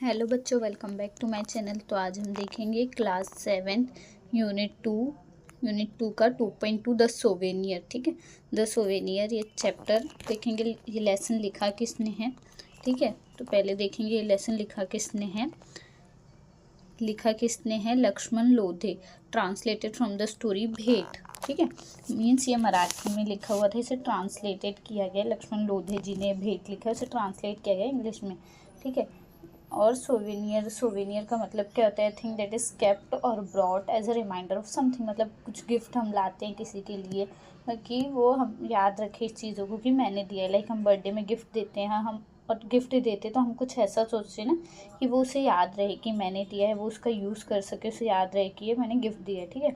Hello बच्चों, welcome back to my channel. तो आज हम देखेंगे क्लास 7 यूनिट टू का 2.2 द सोवेनियर। ठीक है, द सोवेनियर ये चैप्टर देखेंगे। ये लेसन लिखा किसने है? ठीक है, तो पहले देखेंगे ये लेसन लिखा किसने है। Lakshman Lodhe, translated from the story Bhent. ठीक है, मीन्स ये मराठी में लिखा हुआ था, इसे ट्रांसलेटेड किया गया। लक्ष्मण लोधे जी ने भेंट लिखा है, उसे ट्रांसलेट किया गया इंग्लिश में। ठीक है, और सोवेनियर का मतलब क्या होता है? थिंग दैट इज़ केप्ट और brought as a reminder of something. मतलब कुछ गिफ्ट हम लाते हैं किसी के लिए कि वो हम याद रखें इस चीज़ों को कि मैंने दिया है। लाइक हम बर्थडे में गिफ्ट देते हैं, हम और गिफ्ट देते तो हम कुछ ऐसा सोचते हैं ना कि वो उसे याद रहे कि मैंने दिया है, वो उसका यूज़ कर सके, उसे याद रहे कि ये मैंने गिफ्ट दिया है। ठीक है,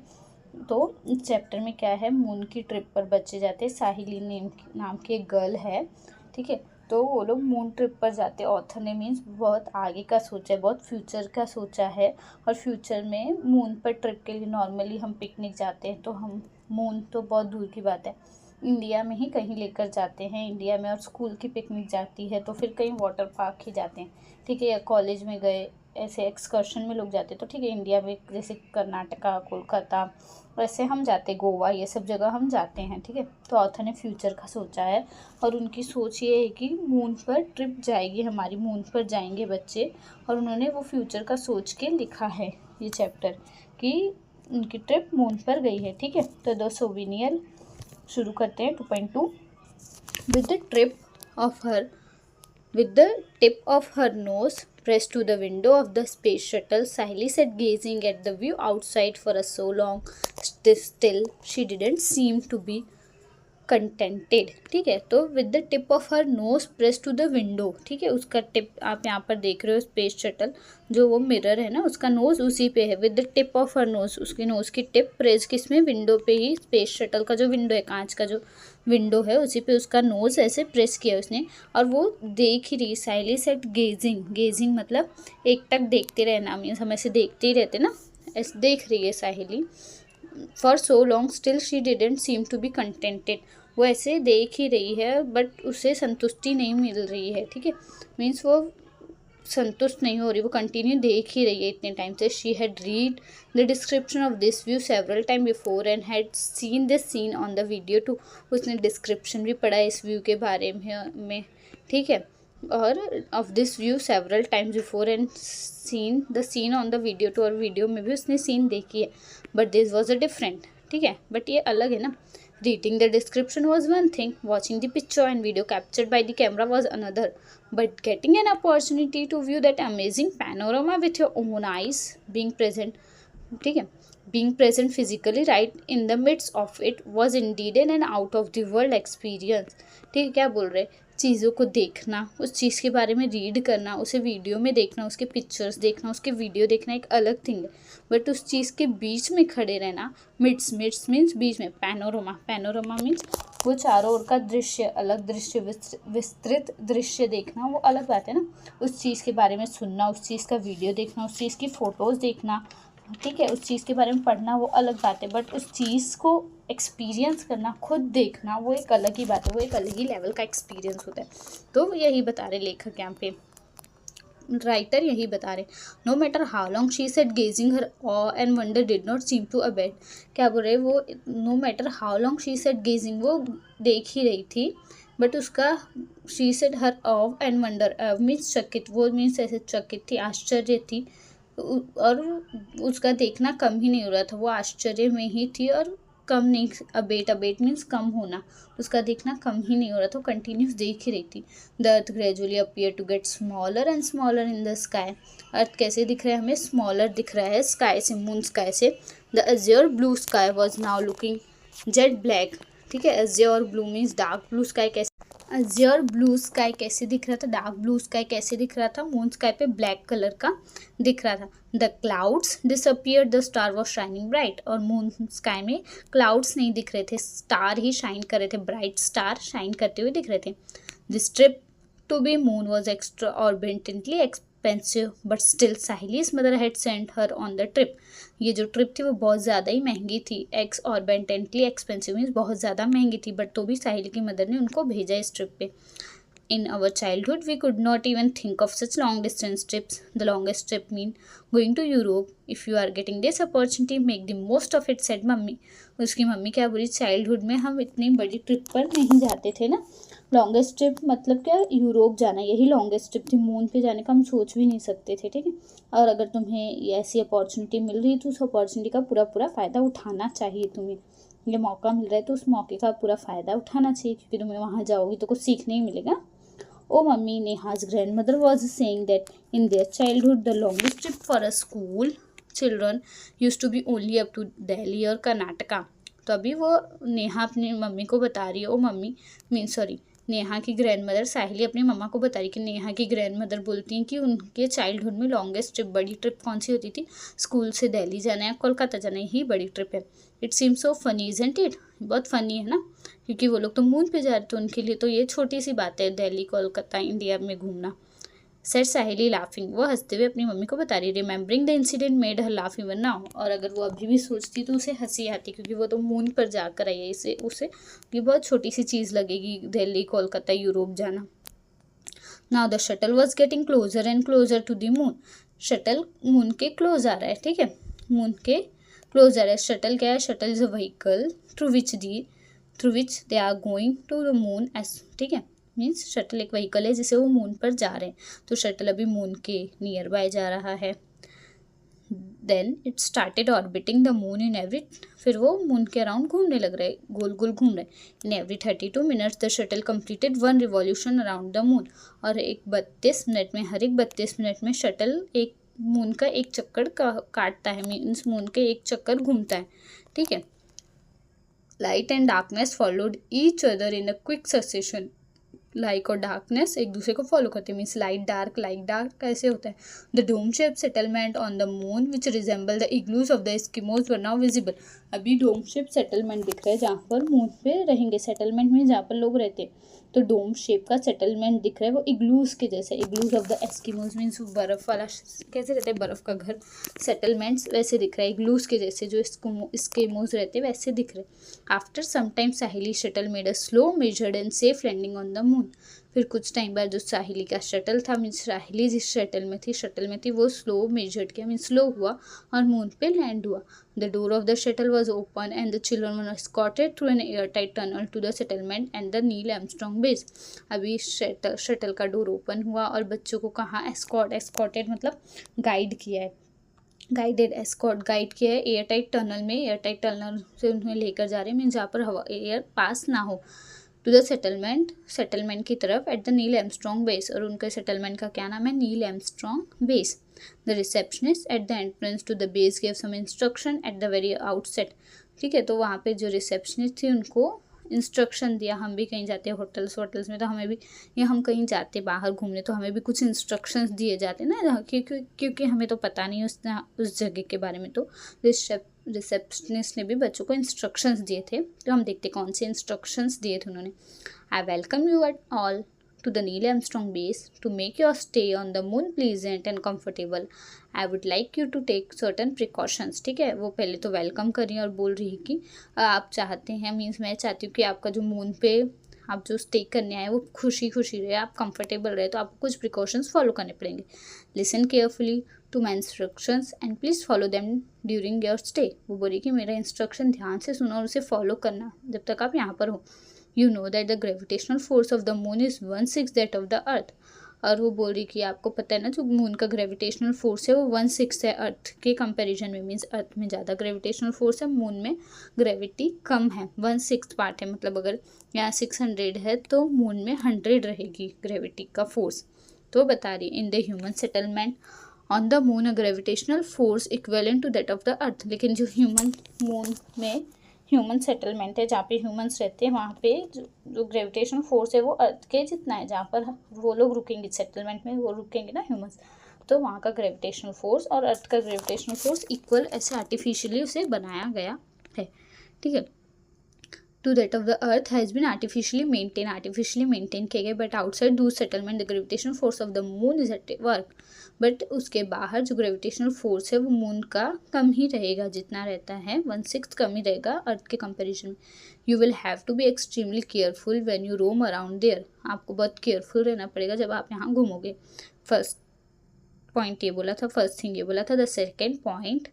तो इस चैप्टर में क्या है? मून की ट्रिप पर बच्चे जाते हैं। साहिली नाम की एक गर्ल है। ठीक है, तो वो लोग मून ट्रिप पर जाते हैं। ऑथर ने मीन्स बहुत आगे का सोचा है, बहुत फ्यूचर का सोचा है। और फ्यूचर में मून पर ट्रिप के लिए नॉर्मली हम पिकनिक जाते हैं, तो हम मून तो बहुत दूर की बात है, इंडिया में ही कहीं लेकर जाते हैं इंडिया में। और स्कूल की पिकनिक जाती है तो फिर कहीं वाटर पार्क ही जाते हैं। ठीक है, या कॉलेज में गए, ऐसे एक्सकर्शन में लोग जाते हैं। तो ठीक है, इंडिया में जैसे कर्नाटका, कोलकाता, वैसे हम जाते, गोवा, ये सब जगह हम जाते हैं। ठीक है, तो ऑथर ने फ्यूचर का सोचा है और उनकी सोच ये है कि मून पर ट्रिप जाएगी हमारी, मून पर जाएंगे बच्चे। और उन्होंने वो फ्यूचर का सोच के लिखा है ये चैप्टर कि उनकी ट्रिप मून पर गई है। ठीक है, तो द सोवेनियर शुरू करते हैं 2.2। With the trip of her With the tip of her nose pressed to the window of the space shuttle, Sahili sat gazing at the view outside for so long. Still, she didn't seem to be contented. ठीक है, तो with the tip of her nose press to the window. ठीक है, उसका tip आप यहाँ पर देख रहे हो, स्पेस शटल जो वो मिरर है ना, उसका नोज उसी पे है। With the tip of her knows, उसकी नोज की टिप प्रेस किसमें? विंडो पे ही। स्पेस शटल का जो विंडो है, कांच का जो विंडो है, उसी पे उसका नोज ऐसे प्रेस किया उसने। और वो देख ही रही। साइली सेट गेजिंग मतलब एकटक देखते रहना, मीन्स हम ऐसे देखते ही रहते ना, ऐसे देख रही है Sahili. For so long still she didn't seem to be contented. वो ऐसे देख ही रही है बट उसे संतुष्टि नहीं मिल रही है। ठीक है, मीन्स वो संतुष्ट नहीं हो रही, वो कंटिन्यू देख ही रही है इतने टाइम से। She had read the description of this view several time before and had seen this scene on the video too. उसने डिस्क्रिप्शन भी पढ़ा है इस व्यू के बारे में। ठीक है, और of this view several times before and seen the scene on the video too. और वीडियो में भी उसने सीन देखी है, but this was a different. ठीक है, बट ये अलग है ना। Reading the description was one thing, watching the picture and video captured by the camera was another. But getting an opportunity to view that amazing panorama with your own eyes, being present, ठीक है, being present physically right in the midst of it was indeed an out of the world experience. ठीक है, क्या बोल रहे? चीज़ों को देखना, उस चीज़ के बारे में रीड करना, उसे वीडियो में देखना, उसके पिक्चर्स देखना, उसके वीडियो देखना एक अलग थिंग है। बट उस चीज़ के बीच में खड़े रहना, मिड्स मीन्स बीच में, पैनोरमा मीन्स वो चारों ओर का दृश्य, अलग दृश्य, विस्तृत दृश्य देखना, वो अलग बात है ना। उस चीज़ के बारे में सुनना, उस चीज़ का वीडियो देखना, उस चीज़ की फ़ोटोज़ देखना, ठीक है, उस चीज़ के बारे में पढ़ना, वो अलग बात है। बट उस चीज़ को एक्सपीरियंस करना, खुद देखना, वो एक अलग ही बात है, वो एक अलग ही लेवल का एक्सपीरियंस होता है। तो यही बता रहे लेखक यहाँ पे, राइटर यही बता रहे। No matter how long she said gazing her awe and wonder did not seem to abate. क्या बोल रहे वो? No matter how long she said gazing, वो देख ही रही थी, बट उसका she said her awe and wonder means चकित, वो मीन्स ऐसे चकित थी, आश्चर्य थी। और उसका देखना कम ही नहीं हो रहा था, वो आश्चर्य में ही थी और कम नहीं। अबेट मीन्स कम होना, उसका देखना कम ही नहीं हो रहा था, कंटिन्यूस देख ही रही थी। The earth gradually appear to get smaller and smaller in the sky. Earth कैसे दिख रहा है हमें? स्मॉलर दिख रहा है स्काई से, मून स्काई से। The Azure blue sky was now looking jet black. ठीक है, Azure blue means dark blue sky. कैसे अज्योर ब्लू स्काई कैसे दिख रहा था? डार्क ब्लू स्काई कैसे दिख रहा था? मून स्काई पे ब्लैक कलर का दिख रहा था। The clouds disappeared, the star was shining bright. और मून स्काई में क्लाउड्स नहीं दिख रहे थे, स्टार ही शाइन कर रहे थे, ब्राइट स्टार शाइन करते हुए दिख रहे थे। This trip to be moon was exorbitantly expensive but still Sahili's mother had sent her on the trip. ये जो ट्रिप थी वो बहुत ज़्यादा ही महंगी थी। एक्स ऑर्बिटेंटली एक्सपेंसिव मीन्स बहुत ज़्यादा महंगी थी, बट तो भी साहिल की मदर ने उनको भेजा इस ट्रिप पे। In our childhood, we could not even think of such long distance trips. The longest trip mean going to Europe. If you are getting this opportunity, make the most of it, said mummy. उसकी mummy क्या बोली, childhood में हम इतनी बड़ी trip पर नहीं जाते थे ना. लॉन्गेस्ट ट्रिप मतलब क्या, यूरोप जाना, यही लॉन्गेस्ट ट्रिप थी. मून पे जाने का हम सोच भी नहीं सकते थे, ठीक है. और अगर तुम्हें ऐसी अपॉर्चुनिटी मिल रही है तो उस अपॉर्चुनिटी का पूरा पूरा फ़ायदा उठाना चाहिए. तुम्हें ये मौका मिल रहा है तो उस मौके का पूरा फ़ायदा उठाना चाहिए, क्योंकि तुम्हें वहाँ जाओगी तो कुछ सीखने ही मिलेगा. Oh, mummy, Neha's grandmother was saying that in their childhood, the longest trip for a school children used to be only up to Delhi और कर्नाटका. तो अभी वो नेहा अपनी मम्मी को बता रही है, ओ मम्मी नेहा की ग्रैंडमदर साहिली अपनी मम्मा को बता रही कि नेहा की ग्रैंडमदर बोलती हैं कि उनके चाइल्डहुड में लॉन्गेस्ट ट्रिप, बड़ी ट्रिप कौन सी होती थी, स्कूल से दिल्ली जाना या कोलकाता जाना, यही बड़ी ट्रिप है. It seems so funny isn't it, बहुत फ़नी है ना, क्योंकि वो लोग तो मून पे जा रहे थे, उनके लिए तो ये छोटी सी बात है दिल्ली कोलकाता इंडिया में घूमना. सेड साहिली लाफिंग, वो हंसते हुए अपनी मम्मी को बता रही. Remembering the incident made her laugh even now, और अगर वो अभी भी सोचती तो उसे हंसी आती, क्योंकि वो तो मून पर जाकर आई है. इसे उसे ये बहुत छोटी सी चीज़ लगेगी दिल्ली कोलकाता यूरोप जाना. Now the shuttle was getting closer and closer to the moon. Shuttle moon के क्लोज आ रहा है, ठीक है, मून के क्लोज आ रहा है. शटल क्या है, shuttle is a vehicle through which they are going to the moon एस, ठीक है. मीन्स शटल एक व्हीकल है जिसे वो मून पर जा रहे हैं, तो शटल अभी मून के नियर बाय जा रहा है. Then it started orbiting the moon in every, फिर वो मून के अराउंड घूमने लग रहा है, गोल गोल घूम रहा है. In every 32 minutes the shuttle completed 1 revolution around the moon, और एक 32 मिनट में, हर एक 32 मिनट में शटल एक मून का एक चक्कर काटता है, मीन्स मून के एक चक्कर घूमता है, ठीक है. Light and darkness followed each other in a quick succession. Light और डार्कनेस एक दूसरे को फॉलो करते हैं, मीन्स लाइट डार्क कैसे होता है. The dome shape settlement on the moon which resemble the igloos of the Eskimos were now visible. अभी डोम शेप सेटलमेंट दिख रहा है जहाँ पर मून पे रहेंगे. सेटलमेंट में जहाँ पर लोग रहते हैं, तो डोम शेप का सेटलमेंट दिख रहा है, वो इग्लूज के जैसे. Igloos of the Eskimos means बर्फ़ वाला कैसे रहता है, बर्फ़ का घर. सेटलमेंट्स वैसे दिख रहा है, इग्लूज के जैसे, जो एस्किमोज रहते हैं वैसे दिख रहे हैं. After some time Sahili shuttle made a slow measured and safe landing on the moon. फिर कुछ टाइम बाद जो साहिली का शटल था, मीन्स साहिली जिस शटल में थी वो स्लो मेजर्ड किया, मीन्स स्लो हुआ और मून पे लैंड हुआ. The door of the shuttle was open and the children were escorted through an air tight tunnel to the settlement and the Neil Armstrong base. अभी shuttle का door open हुआ और बच्चों को कहाँ एस्कॉर्टेड मतलब गाइड किया है, गाइड किया है एयर टाइट टनल में. एयर टाइट टनल से उन्हें लेकर जा रहे हैं, मीन्स जहाँ पर हवा एयर पास ना हो, टू द सेटलमेंट की तरफ at the Neil Armstrong base. और उनके सेटलमेंट का क्या नाम है, Neil Armstrong base. The receptionist at the entrance to the base gave some instruction at the very outset. ठीक है, तो वहाँ पे जो रिसेप्शनिस्ट थी उनको इंस्ट्रक्शन दिया. हम भी कहीं जाते हैं होटल्स में, तो हमें भी, या हम कहीं जाते बाहर घूमने, तो हमें भी कुछ इंस्ट्रक्शंस दिए जाते हैं ना, क्योंकि हमें तो पता नहीं उस जगह के बारे में. तो रिसेप्शनिस्ट ने भी बच्चों को इंस्ट्रक्शंस दिए थे. तो हम देखते कौन से इंस्ट्रक्शंस दिए थे उन्होंने. I welcome you at all to the Neil Armstrong base to make your stay on the moon pleasant and comfortable. I would like you to take certain precautions. ठीक है, वो पहले तो वेलकम कर रही है और बोल रही है कि आप चाहते हैं, मीन्स मैं चाहती हूँ कि आपका जो मून पे आप जो स्टे करने आए वो खुशी रहे, आप कंफर्टेबल रहे, तो आपको कुछ प्रिकॉशंस फॉलो करने पड़ेंगे. Listen carefully to my instructions and please follow them during your stay. वो बोली कि मेरा इंस्ट्रक्शन ध्यान से सुनो और उसे फॉलो करना जब तक आप यहाँ पर हो. You know that the gravitational force of the moon is 1/6 that of the earth. और वो बोल रही कि आपको पता है ना, जो मून का ग्रेविटेशनल फोर्स है वो 1/6 है अर्थ के कंपैरिजन में. मीन्स अर्थ में ज़्यादा ग्रेविटेशनल फोर्स है, मून में ग्रेविटी कम है, 1/6 पार्ट है. मतलब अगर यहाँ 600 है तो मून में 100 रहेगी ग्रेविटी का फोर्स. तो बता रही in the human settlement on the moon a gravitational force equivalent to that of the earth. लेकिन जो मून में ह्यूमन सेटलमेंट है, जहाँ पे ह्यूमंस रहते हैं, वहाँ पे जो ग्रेविटेशनल फोर्स है वो अर्थ के जितना है. जहाँ पर वो लोग रुकेंगे सेटलमेंट में, वो रुकेंगे ना ह्यूमंस, तो वहाँ का ग्रेविटेशनल फोर्स और अर्थ का ग्रेविटेशनल फोर्स इक्वल, ऐसे आर्टिफिशियली उसे बनाया गया है. ठीक है, to that of the earth has been artificially maintained किए गए, but outside those settlement the gravitational force of the moon is at work. But उसके बाहर जो ग्रेविटेशनल फोर्स है वो मून का कम ही रहेगा, जितना रहता है 1/6 कम ही रहेगा अर्थ के कंपैरिजन में. You will have to be extremely careful when you roam around there. आपको बहुत केयरफुल रहना पड़ेगा जब आप यहाँ घूमोगे. फर्स्ट पॉइंट ये बोला था, फर्स्ट थिंग ये बोला था. The second point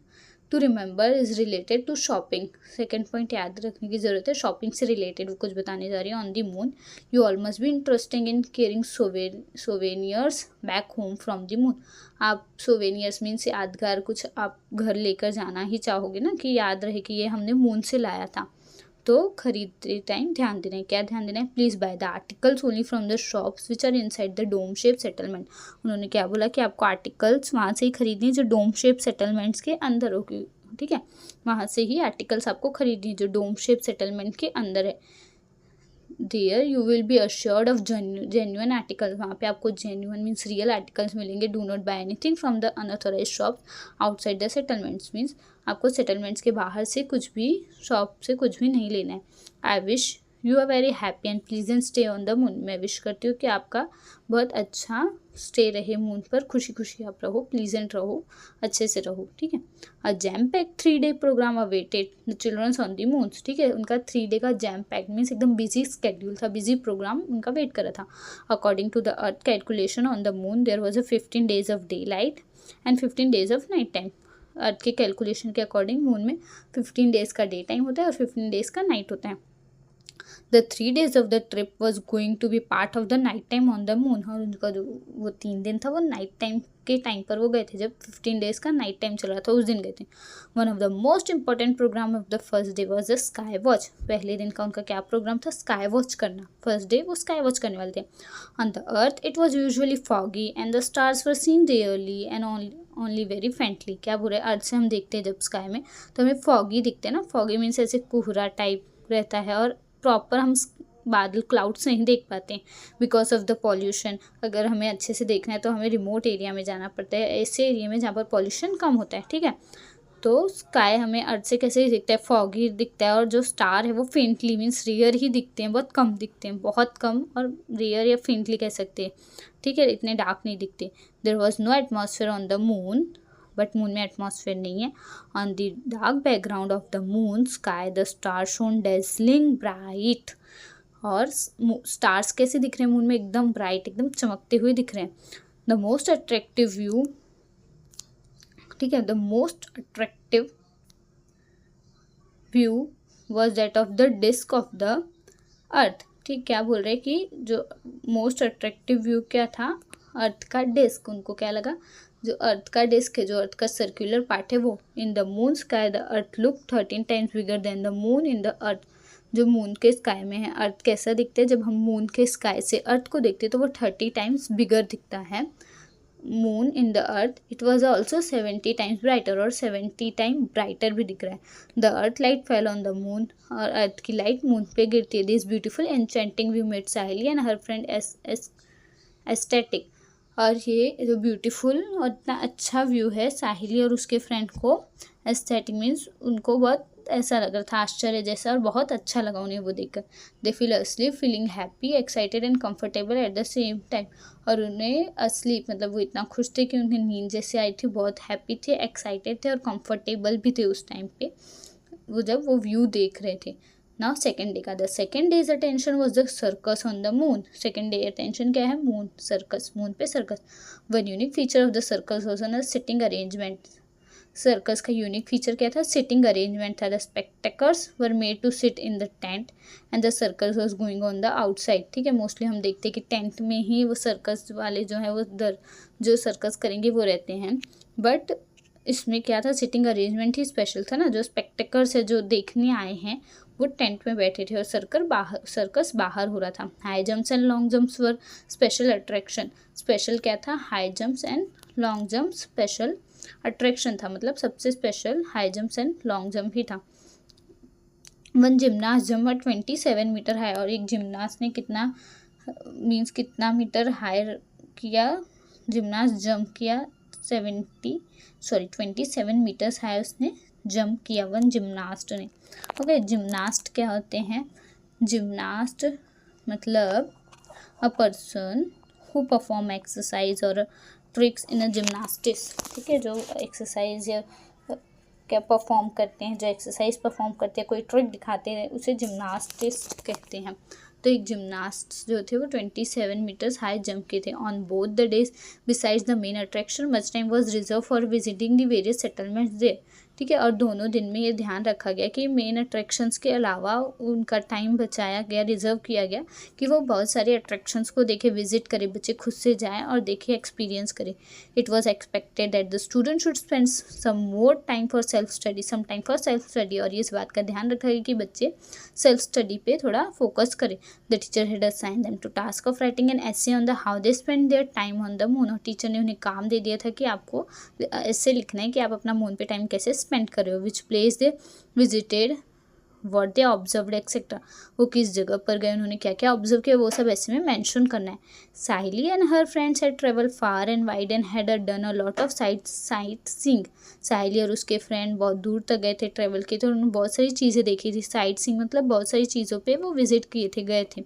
to remember is related to shopping. Second point याद रखने की जरूरत है, शॉपिंग से रिलेटेड वो कुछ बताने जा रही है. On the moon you all must be interesting in caring souvenirs back home from the moon. आप सोवेनियर्स मीन्स यादगार कुछ आप घर लेकर जाना ही चाहोगे ना, कि याद रहे कि ये हमने मून से लाया था. तो खरीदते टाइम ध्यान देना है. क्या ध्यान देना है? Please buy the articles only from the shops which are inside the dome shape settlement. उन्होंने क्या बोला कि आपको आर्टिकल्स वहाँ से ही खरीदनी है जो डोम शेप सेटलमेंट्स के अंदर होगी. ठीक है, वहाँ से ही आर्टिकल्स आपको खरीदनी है जो डोम शेप सेटलमेंट के अंदर है. There you will be assured of genuine articles. वहाँ पे आपको जेन्युइन मीन्स रियल आर्टिकल्स मिलेंगे. Do not buy anything from the unauthorise shop outside the settlements. Means आपको सेटलमेंट्स के बाहर से कुछ भी शॉप से कुछ भी नहीं लेना है. I wish you are very happy and pleasant stay on the moon. मैं विश करती हूँ कि आपका बहुत अच्छा स्टे रहे मून पर, खुशी खुशी आप रहो, प्लीजेंट रहो, अच्छे से रहो. ठीक है. A jam pack 3-day programme awaited the childrens on the moon. ठीक है, उनका 3 day का जैम पैक मीन्स एकदम बिजी स्केड्यूल था, बिजी प्रोग्राम उनका वेट कर रहा था. According to the earth calculation on the moon there was a 15 days of daylight and 15 days of night time. Earth के कैलकुलेशन के according moon में 15 days का डे टाइम होता है और 15 days का नाइट होता है. The 3 days of the trip was going to be part of the night time on the moon. और उनका जो वो 3 दिन था वो नाइट टाइम के टाइम पर वो गए थे, जब 15 days का नाइट टाइम चल रहा था उस दिन गए थे. One of the most important programme of the first day was the sky watch. पहले दिन का उनका क्या प्रोग्राम था? स्काई वॉच करना. फर्स्ट डे वो स्काई वॉच करने वाले थे. On the earth it was usually foggy and the stars were seen rarely and only very faintly. क्या बोल रहे हैं? अर्थ से हम देखते हैं जब स्काई में तो हमें फॉगी दिखते हैं ना. फॉगी मीन्स ऐसे कोहरा टाइप रहता है और प्रॉपर हम बादल क्लाउड्स नहीं देख पाते बिकॉज ऑफ द पॉल्यूशन. अगर हमें अच्छे से देखना है तो हमें रिमोट एरिया में जाना पड़ता है, ऐसे एरिया में जहाँ पर पॉल्यूशन कम होता है. ठीक है, तो स्काई हमें अर्थ से कैसे दिखता है? फॉगी दिखता है. और जो स्टार है वो फेंटली मीन्स रेयर ही दिखते हैं, बहुत कम दिखते हैं, बहुत कम, और रेयर या फेंटली कह सकते हैं. ठीक है, इतने डार्क नहीं दिखते. There was no atmosphere on the moon. But moon में एटमॉस्फेयर नहीं है. On the dark background of the moon sky the star shone dazzling bright. और स्टार्स कैसे दिख रहे हैं मून में? एकदम ब्राइट, एकदम चमकते हुए दिख रहे हैं. The most attractive view. ठीक है, the most attractive view was that of the disc of the earth. ठीक, क्या बोल रहे हैं कि जो मोस्ट अट्रैक्टिव व्यू क्या था? अर्थ का डिस्क. उनको क्या लगा? जो अर्थ का डिस्क है, जो अर्थ का सर्कुलर पार्ट है वो. In the moon sky the earth look 13 times bigger than the moon in the अर्थ. जो मून के स्काई में है अर्थ कैसा दिखता है? जब हम मून के स्काई से अर्थ को देखते हैं तो वो 30 times बिगर दिखता है. Moon in the earth it was also 70 times brighter, और 70 times ब्राइटर भी दिख रहा है. The earth light fell on the moon. और अर्थ की लाइट मून पे गिरती है. This beautiful enchanting view made Sahili and her friend aesthetic. और ये जो ब्यूटीफुल और इतना अच्छा व्यू है, साहिली और उसके फ्रेंड को एस्थेटिक मीन्स उनको बहुत ऐसा लग रहा था, आश्चर्य जैसा, और बहुत अच्छा लगा उन्हें वो देखकर. They feel asleep feeling happy excited and comfortable at the same time. और उन्हें अस्लीप मतलब वो इतना खुश थे कि उन्हें नींद जैसे आई थी, बहुत हैप्पी थे, एक्साइटेड थे और कंफर्टेबल भी थे उस टाइम पे वो जब वो व्यू देख रहे थे. नाउ सेकेंड डे का. The second day's attention was the circus on the moon. Second day attention क्या है? मून, सर्कस, मून पे circus. One unique feature of the circus was on sitting arrangement. Circus का unique feature क्या था? Sitting arrangement था. The spectators were made to sit in the tent and the circus was going on the outside. ठीक है, mostly हम देखते हैं कि टेंट में ही वो सर्कस वाले जो है वो जो सर्कस करेंगे वो रहते हैं. बट इसमें क्या था? सिटिंग अरेंजमेंट ही स्पेशल था ना. जो स्पेक्टेकर्स है जो देखने आए हैं वो टेंट में बैठे थे और सर्कस बाहर हो रहा था. High jumps and long jumps were special attraction. Special क्या था? High jumps and long jump special attraction था. मतलब सबसे special high jumps and long jump ही था. One gymnast jump 27 metre high. और एक जिमनास्ट ने कितना मीन्स कितना मीटर हाई किया? जिमनास्ट जंप किया 27 मीटर्स हाई उसने जंप किया वन जिम्नास्ट ने। ओके, जिम्नास्ट क्या होते हैं? जिम्नास्ट मतलब a person who perform exercise और ट्रिक्स इन अ जिम्नास्टिक्स। ठीक है, जो एक्सरसाइज या क्या परफॉर्म करते हैं, जो एक्सरसाइज परफॉर्म करते हैं, कोई ट्रिक दिखाते हैं, उसे जिम्नास्टिक्स कहते हैं। तो एक जिम्नास्ट जो थे वो 27 मीटर्स हाई जंप के थे। On both the days besides the main attraction much time was reserved for visiting the various settlements there. ठीक है, और दोनों दिन में ये ध्यान रखा गया कि मेन अट्रैक्शंस के अलावा उनका टाइम बचाया गया, रिजर्व किया गया कि वो बहुत सारे अट्रैक्शंस को देखे, विजिट करे, बच्चे खुद से जाएं और देखे, एक्सपीरियंस करें। It was expected that the student should spend some more time for self study, some time for self study, और इस बात का ध्यान रखा गया कि बच्चे सेल्फ स्टडी पे थोड़ा फोकस करें। The teacher had assigned them to task of writing an essay on the how they spend their time on the moon, और टीचर ने उन्हें काम दे दिया था कि आपको ऐसे लिखना है कि आप अपना मून पे टाइम कैसे स्पेंड कर रहे हो। Which place they visited, what they observed etcetera, वो किस जगह पर गए, उन्होंने क्या क्या ऑब्जर्व किया, वो सब ऐसे में मेंशन करना है। Sahili and her friends had travel far and wide and had done a lot of sightseeing. Sahili और उसके फ्रेंड बहुत दूर तक गए थे, ट्रेवल किए थे, उन्होंने बहुत सारी चीज़ें देखी थी। साइट सीइंग मतलब बहुत सारी चीज़ों पे वो विजिट किए थे, गए थे।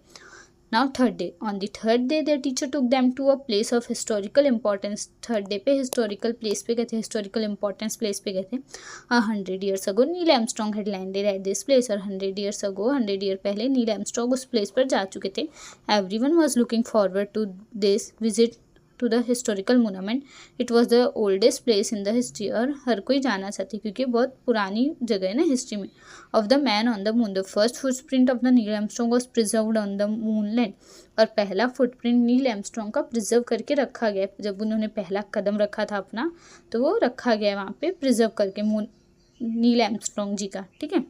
Now third day, on the third day their teacher took them to a place of historical importance. Third day पे हिस्टोरिकल प्लेस पे गए थे, हिस्टोरिकल इंपॉर्टेंस प्लेस पे गए थे। 100 years ago Neil Armstrong had landed at this place, और 100 years ago 100 year पहले Neil Armstrong उस प्लेस पर जा चुके थे। Everyone was looking forward to this visit to the historical monument. It was the oldest place in the history, और हर कोई जाना चाहते क्योंकि बहुत पुरानी जगह है ना हिस्ट्री में। Of the man on the moon, the first footprint of the Neil Armstrong was preserved on the moonland, और पहला फुटप्रिंट नील आर्मस्ट्रॉन्ग का प्रिजर्व करके रखा गया। जब उन्होंने पहला कदम रखा था अपना, तो वो रखा गया वहाँ पे प्रिजर्व करके नील आर्मस्ट्रॉन्ग जी का। ठीक है,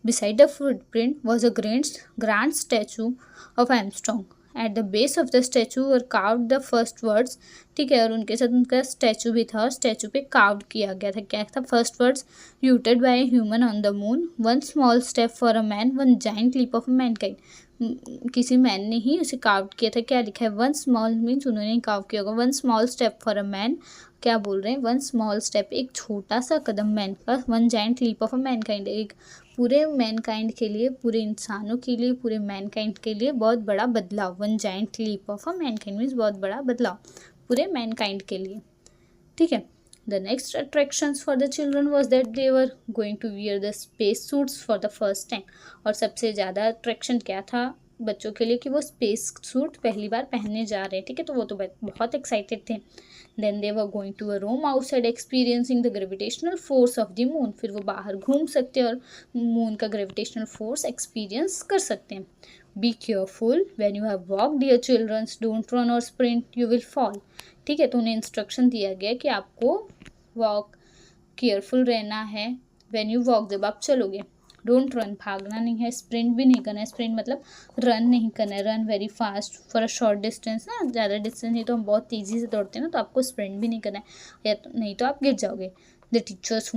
beside the footprint was a grand statue of Armstrong. At the base of the statue were carved the first words. ठीक है, और उनके साथ उनका स्टैचू भी था, और स्टैचू पे कार्व किया गया था। क्या था? फर्स्ट वर्ड्स, यूटेड by a human on the moon, one small step for a man, one giant leap of mankind. किसी मैन ने ही उसे कार्व किया था। क्या लिखा है? वन स्मॉल मीन्स उन्होंने कार्व किया होगा। One small step for a man, क्या बोल रहे हैं? वन स्मॉल स्टेप, एक छोटा सा कदम मैन का, one giant leap of a mankind, एक पूरे मैनकाइंड के लिए, पूरे इंसानों के लिए, पूरे मैनकाइंड के लिए बहुत बड़ा बदलाव। One giant leap of a mankind means बहुत बड़ा बदलाव पूरे मैनकाइंड के लिए। ठीक है, the next attractions for the children was that they were going to wear the space suits for the first time, और सबसे ज़्यादा अट्रैक्शन क्या था बच्चों के लिए कि वो स्पेस सूट पहली बार पहनने जा रहे हैं। ठीक है, तो वो तो बहुत एक्साइटेड थे। Then they were going to a roam outside experiencing the gravitational force of the moon, फिर वो बाहर घूम सकते हैं और मून का ग्रेविटेशनल फोर्स एक्सपीरियंस कर सकते हैं। Be careful when you have walk dear childrens, don't run और स्प्रिंट, यू विल फॉल। ठीक है, तो उन्हें इंस्ट्रक्शन दिया गया कि आपको वॉक केयरफुल रहना है। व्हेन यू वॉक, जब आप चलोगे, डोंट रन, भागना नहीं है, स्प्रिंट भी नहीं करना है। स्प्रिंट मतलब रन नहीं करना है, run very fast for a short distance ना, ज़्यादा डिस्टेंस नहीं तो हम बहुत तेज़ी से दौड़ते हैं ना, तो आपको स्प्रिंट भी नहीं करना है, या तो नहीं तो आप गिर जाओगे। The teachers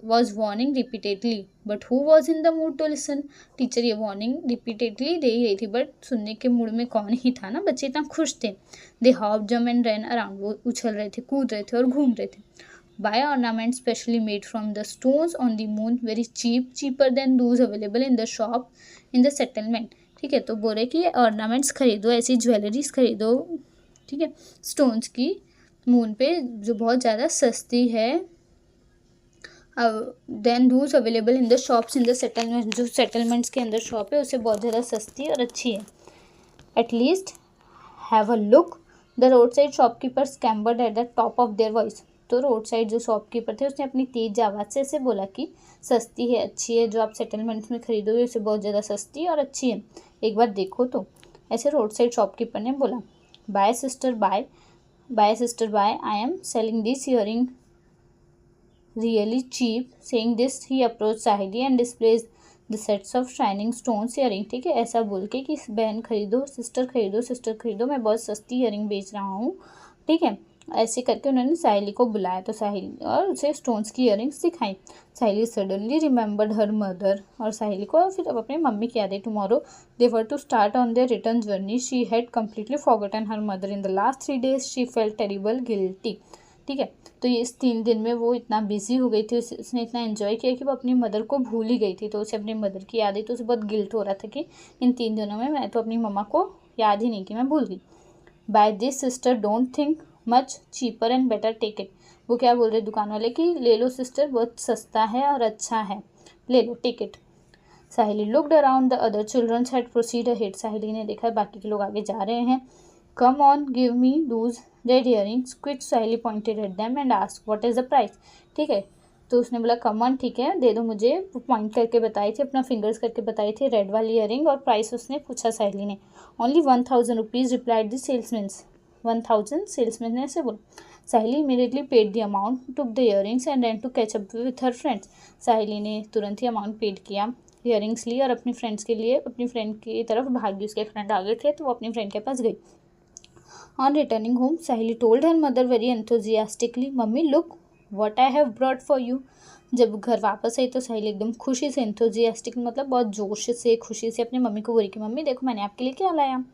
was warning repeatedly but who was in the mood to listen. Teacher ये वार्निंग रिपीटेडली दे ही रही थी, बट सुनने के मूड में कौन ही था ना, बच्चे इतना खुश थे। They hop jump and run around, वो उछल रहे थे, कूद रहे थे और घूम रहे थे। Buy ornaments specially made from the stones on the moon, very cheap, cheaper than those available in the shop in the settlement. ठीक है, तो बोल रहे कि ये ऑर्नामेंट्स खरीदो, ऐसी ज्वेलरीज खरीदो, ठीक है, स्टोन्स की, मून पे जो बहुत ज़्यादा सस्ती है, then those available in the shops in the settlement, जो सेटलमेंट्स के अंदर शॉप है उससे बहुत ज़्यादा सस्ती और अच्छी है। At least have a look, the road side shopkeeper scampered at the top of their voice. तो रोड साइड जो शॉपकीपर थे उसने अपनी तेज आवाज़ से ऐसे बोला कि सस्ती है, अच्छी है, जो आप सेटलमेंट्स में खरीदोगे उससे बहुत ज़्यादा सस्ती और अच्छी है, एक बार देखो तो। ऐसे रोड साइड शॉपकीपर ने बोला। Buy sister buy, I am selling this earring really cheap. Saying this, he approached Sahili and displayed the sets of shining stones earring. ठीक है, ऐसा बोल के कि बहन खरीदो, सिस्टर खरीदो, मैं बहुत सस्ती ईयरिंग बेच रहा हूँ। ठीक है, ऐसे करके उन्होंने साहिली को बुलाया, तो साहिली और उसे स्टोन्स की ईयरिंग्स दिखाई। Sahili suddenly remembered her mother, और साहिली को फिर अब अपने मम्मी की याद आई। Tomorrow they were to start on their return journey, she had completely forgotten her mother in the last 3 days, she felt terrible guilty. ठीक है। तो ये इस 3 दिन में वो इतना बिजी हो गई थी, उसने इतना एंजॉय किया कि वो अपनी मदर को भूल ही गई थी। तो उसे अपनी मदर की याद आई, तो उसे बहुत गिल्ट हो रहा था कि इन 3 दिनों में मैं तो अपनी मम्मा को याद ही नहीं की, मैं भूल गई। Buy this sister don't think much cheaper and better take it. वो क्या बोल रहे दुकान वाले कि ले लो सिस्टर, बहुत सस्ता है और अच्छा है, ले लो, take it. Sahili looked around, the other childrens had proceed ahead. Sahili ने देखा बाकी के लोग आगे जा रहे हैं। Come on give me those red earrings quick. Sahili pointed at them and asked what is the price. ठीक है, तो उसने बोला कम ऑन, ठीक है दे दो मुझे। वो पॉइंट करके बताई थी, अपना फिंगर्स करके बताई थी रेड वाली इयरिंग, और प्राइस उसने पूछा साहिली ने। Only 1000 rupees replied the salesman. 1000 salesman ने ऐसे बोला। Sahili immediately paid the amount, took the earrings and ran to catch up with her friends. Sahili ने तुरंत ही अमाउंट पेड किया, इयरिंग्स ली और अपनी फ्रेंड्स के लिए अपनी फ्रेंड की तरफ भागी। उसके फ्रेंड आ गए थे तो वो अपनी फ्रेंड के पास गई। On returning home Sahili told her mother very enthusiastically, mummy look what I have brought for you. जब घर वापस आई तो साहिली एकदम खुशी से, एंथुजियास्टिक मतलब बहुत जोश से, खुशी से अपनी मम्मी को बोली कि मम्मी देखो मैंने आपके लिए क्या लाया।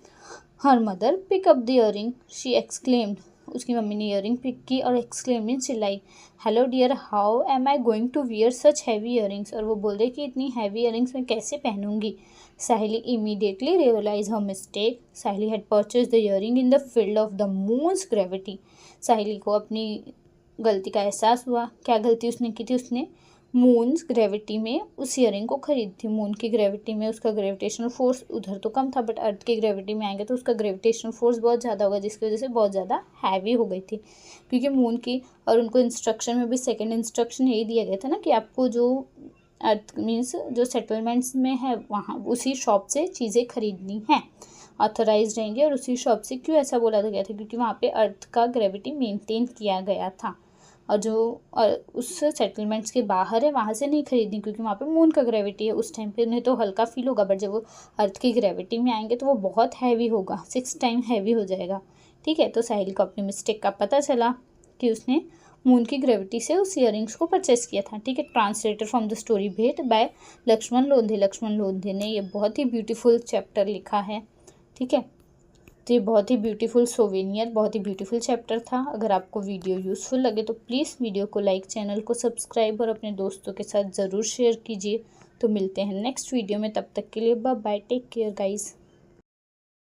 Her mother pick up the earring, she exclaimed. उसकी मम्मी ने इयरिंग पिक की और एक्सक्लेम मीन चिल्लाई, hello dear how am I going to wear such heavy earrings. और वो बोल रही कि इतनी हैवी इयरिंग्स मैं कैसे पहनूंगी। Sahili immediately realize her mistake. Sahili had purchase the earring in the field of the moon's gravity. Sahili को अपनी गलती का एहसास हुआ। क्या गलती उसने की थी? उसने मून्स ग्रेविटी में उस इयरिंग को खरीदी थी। मून की ग्रेविटी में उसका ग्रेविटेशनल फोर्स उधर तो कम था, बट अर्थ की ग्रेविटी में आएंगे तो उसका ग्रेविटेशनल फोर्स बहुत ज़्यादा होगा, जिसकी वजह से बहुत ज़्यादा हैवी हो गई थी। क्योंकि मून की, और उनको इंस्ट्रक्शन में भी सेकंड इंस्ट्रक्शन यही दिया गया था ना कि आपको जो अर्थ मीन्स जो सेटलमेंट्स में है वहाँ उसी शॉप से चीज़ें खरीदनी हैं, ऑथराइज रहेंगे। और उसी शॉप से क्यों ऐसा बोला गया था? क्योंकि वहाँ पे अर्थ का ग्रेविटी मेंटेन किया गया था, और जो उस सेटलमेंट्स के बाहर है वहाँ से नहीं खरीदनी, क्योंकि वहाँ पे मून का ग्रेविटी है। उस टाइम पे उन्हें तो हल्का फील होगा, बट जब वो अर्थ की ग्रेविटी में आएंगे तो वो बहुत हैवी होगा, 6 टाइम हैवी हो जाएगा। ठीक है, तो साहिल को अपनी मिस्टेक का पता चला कि उसने मून की ग्रेविटी से उस इयरिंग्स को परचेस किया था। ठीक है, ट्रांसलेटेड फ्रॉम द स्टोरी भेट बाय लक्ष्मण लोंधे। लक्ष्मण लोंधे ने ये बहुत ही ब्यूटीफुल चैप्टर लिखा है। ठीक है, तो ये बहुत ही ब्यूटीफुल सोवेनियर, बहुत ही ब्यूटीफुल चैप्टर था। अगर आपको वीडियो यूज़फुल लगे तो प्लीज़ वीडियो को लाइक, चैनल को सब्सक्राइब और अपने दोस्तों के साथ ज़रूर शेयर कीजिए। तो मिलते हैं नेक्स्ट वीडियो में, तब तक के लिए bye bye, take care guys.